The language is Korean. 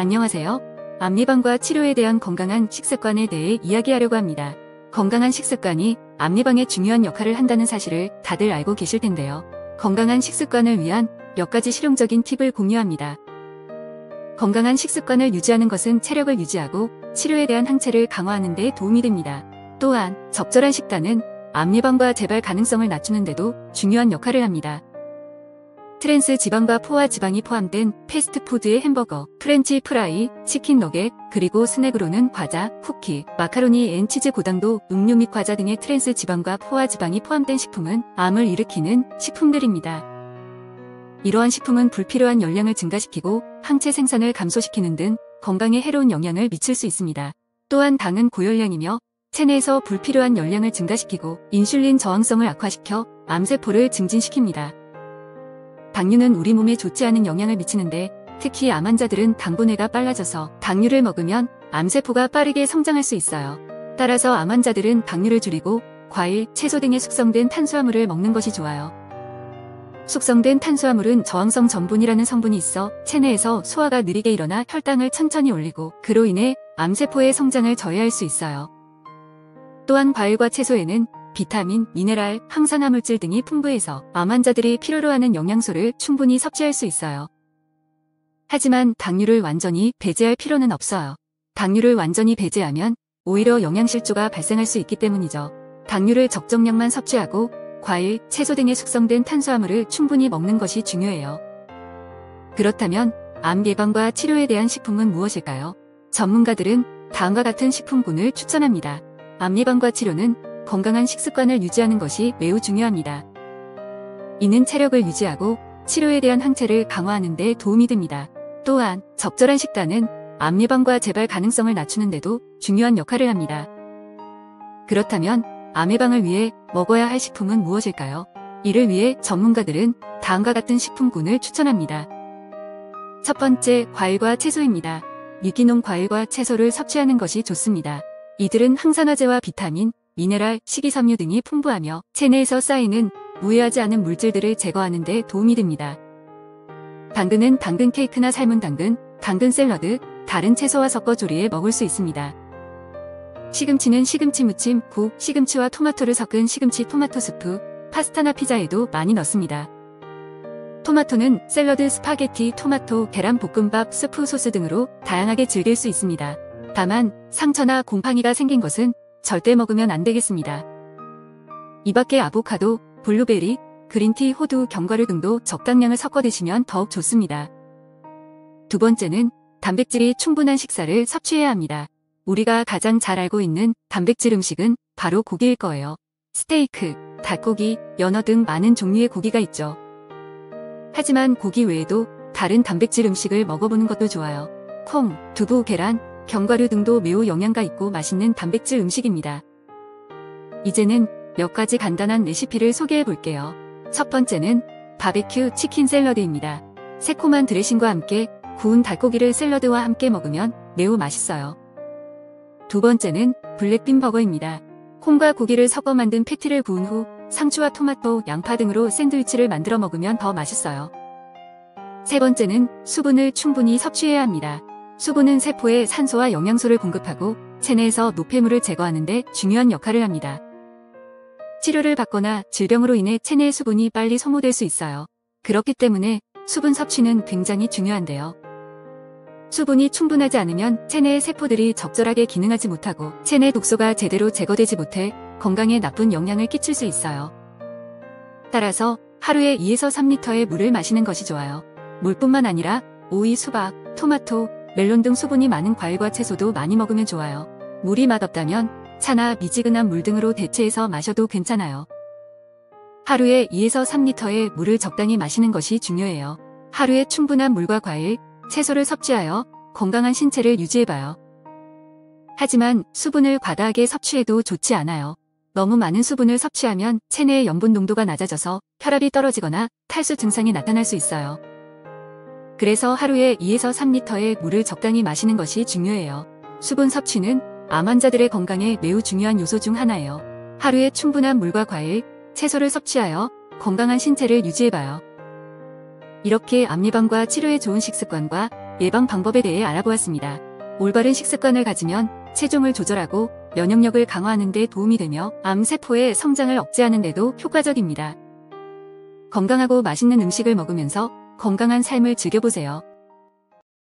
안녕하세요. 암 예방과 치료에 대한 건강한 식습관에 대해 이야기하려고 합니다. 건강한 식습관이 암 예방에 중요한 역할을 한다는 사실을 다들 알고 계실 텐데요. 건강한 식습관을 위한 몇 가지 실용적인 팁을 공유합니다. 건강한 식습관을 유지하는 것은 체력을 유지하고 치료에 대한 항체를 강화하는 데 도움이 됩니다. 또한 적절한 식단은 암 예방과 재발 가능성을 낮추는 데도 중요한 역할을 합니다. 트랜스 지방과 포화 지방이 포함된 패스트푸드의 햄버거, 프렌치 프라이, 치킨 너겟, 그리고 스낵으로는 과자, 쿠키, 마카로니 앤 치즈 고당도, 음료 및 과자 등의 트랜스 지방과 포화 지방이 포함된 식품은 암을 일으키는 식품들입니다. 이러한 식품은 불필요한 열량을 증가시키고 항체 생산을 감소시키는 등 건강에 해로운 영향을 미칠 수 있습니다. 또한 당은 고열량이며 체내에서 불필요한 열량을 증가시키고 인슐린 저항성을 악화시켜 암세포를 증진시킵니다. 당류는 우리 몸에 좋지 않은 영향을 미치는데 특히 암 환자들은 당분해가 빨라져서 당류를 먹으면 암세포가 빠르게 성장할 수 있어요. 따라서 암 환자들은 당류를 줄이고 과일, 채소 등의 숙성된 탄수화물을 먹는 것이 좋아요. 숙성된 탄수화물은 저항성 전분이라는 성분이 있어 체내에서 소화가 느리게 일어나 혈당을 천천히 올리고 그로 인해 암세포의 성장을 저해할 수 있어요. 또한 과일과 채소에는 비타민, 미네랄, 항산화물질 등이 풍부해서 암 환자들이 필요로 하는 영양소를 충분히 섭취할 수 있어요. 하지만 당류를 완전히 배제할 필요는 없어요. 당류를 완전히 배제하면 오히려 영양실조가 발생할 수 있기 때문이죠. 당류를 적정량만 섭취하고 과일, 채소 등의 숙성된 탄수화물을 충분히 먹는 것이 중요해요. 그렇다면 암 예방과 치료에 대한 식품은 무엇일까요? 전문가들은 다음과 같은 식품군을 추천합니다. 암 예방과 치료는 건강한 식습관을 유지하는 것이 매우 중요합니다. 이는 체력을 유지하고 치료에 대한 항체를 강화하는 데 도움이 됩니다. 또한 적절한 식단은 암 예방과 재발 가능성을 낮추는 데도 중요한 역할을 합니다. 그렇다면 암 예방을 위해 먹어야 할 식품은 무엇일까요? 이를 위해 전문가들은 다음과 같은 식품군을 추천합니다. 첫 번째, 과일과 채소입니다. 유기농 과일과 채소를 섭취하는 것이 좋습니다. 이들은 항산화제와 비타민, 미네랄, 식이섬유 등이 풍부하며 체내에서 쌓이는 무해하지 않은 물질들을 제거하는 데 도움이 됩니다. 당근은 당근 케이크나 삶은 당근, 당근 샐러드, 다른 채소와 섞어 조리해 먹을 수 있습니다. 시금치는 시금치 무침, 국, 시금치와 토마토를 섞은 시금치 토마토 스프, 파스타나 피자에도 많이 넣습니다. 토마토는 샐러드, 스파게티, 토마토, 계란 볶음밥, 스프 소스 등으로 다양하게 즐길 수 있습니다. 다만 상처나 곰팡이가 생긴 것은 절대 먹으면 안 되겠습니다. 이 밖에 아보카도, 블루베리, 그린티, 호두, 견과류 등도 적당량을 섞어 드시면 더욱 좋습니다. 두 번째는 단백질이 충분한 식사를 섭취해야 합니다. 우리가 가장 잘 알고 있는 단백질 음식은 바로 고기일 거예요. 스테이크, 닭고기, 연어 등 많은 종류의 고기가 있죠. 하지만 고기 외에도 다른 단백질 음식을 먹어보는 것도 좋아요. 콩, 두부, 계란, 견과류 등도 매우 영양가 있고 맛있는 단백질 음식입니다. 이제는 몇 가지 간단한 레시피를 소개해 볼게요. 첫 번째는 바베큐 치킨 샐러드입니다. 새콤한 드레싱과 함께 구운 닭고기를 샐러드와 함께 먹으면 매우 맛있어요. 두 번째는 블랙빈 버거입니다. 콩과 고기를 섞어 만든 패티를 구운 후 상추와 토마토, 양파 등으로 샌드위치를 만들어 먹으면 더 맛있어요. 세 번째는 수분을 충분히 섭취해야 합니다. 수분은 세포에 산소와 영양소를 공급하고 체내에서 노폐물을 제거하는 데 중요한 역할을 합니다. 치료를 받거나 질병으로 인해 체내의 수분이 빨리 소모될 수 있어요. 그렇기 때문에 수분 섭취는 굉장히 중요한데요. 수분이 충분하지 않으면 체내의 세포들이 적절하게 기능하지 못하고 체내 독소가 제대로 제거되지 못해 건강에 나쁜 영향을 끼칠 수 있어요. 따라서 하루에 2에서 3리터의 물을 마시는 것이 좋아요. 물뿐만 아니라 오이, 수박, 토마토, 멜론 등 수분이 많은 과일과 채소도 많이 먹으면 좋아요. 물이 맛없다면 차나 미지근한 물 등으로 대체해서 마셔도 괜찮아요. 하루에 2에서 3리터의 물을 적당히 마시는 것이 중요해요. 하루에 충분한 물과 과일, 채소를 섭취하여 건강한 신체를 유지해봐요. 하지만 수분을 과다하게 섭취해도 좋지 않아요. 너무 많은 수분을 섭취하면 체내의 염분 농도가 낮아져서 혈압이 떨어지거나 탈수 증상이 나타날 수 있어요. 그래서 하루에 2에서 3리터의 물을 적당히 마시는 것이 중요해요. 수분 섭취는 암 환자들의 건강에 매우 중요한 요소 중 하나예요. 하루에 충분한 물과 과일, 채소를 섭취하여 건강한 신체를 유지해봐요. 이렇게 암 예방과 치료에 좋은 식습관과 예방 방법에 대해 알아보았습니다. 올바른 식습관을 가지면 체중을 조절하고 면역력을 강화하는 데 도움이 되며 암세포의 성장을 억제하는 데도 효과적입니다. 건강하고 맛있는 음식을 먹으면서 건강한 삶을 즐겨보세요.